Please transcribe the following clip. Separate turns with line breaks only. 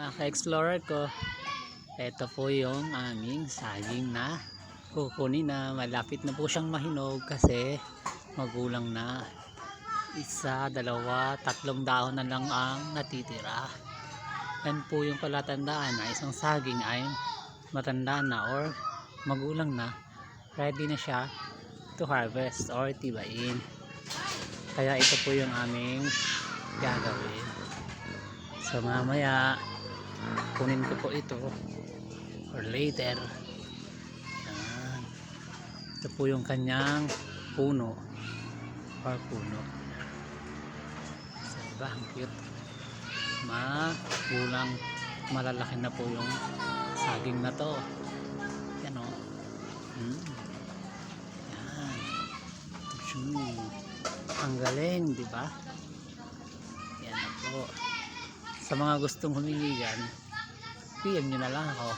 mga ka-explorer ko, ito po yung aming saging na kukunin na. Malapit na po siyang mahinog kasi magulang na. Isa, dalawa, tatlong dahon na lang ang natitira. Yan po yung palatandaan na isang saging ay matanda na or magulang na, ready na siya to harvest or tibain. Kaya ito po yung aming gagawin. So mamaya kunin ko po ito or later. Yan. Ito po yung kanyang puno or puno. So diba, ang cute. Magulang, malalaki na po yung saging na to. Yan o. Yan. Ang galing, di ba? Yan na po. Sa mga gustong humingi yan, PM nyo na lang ako.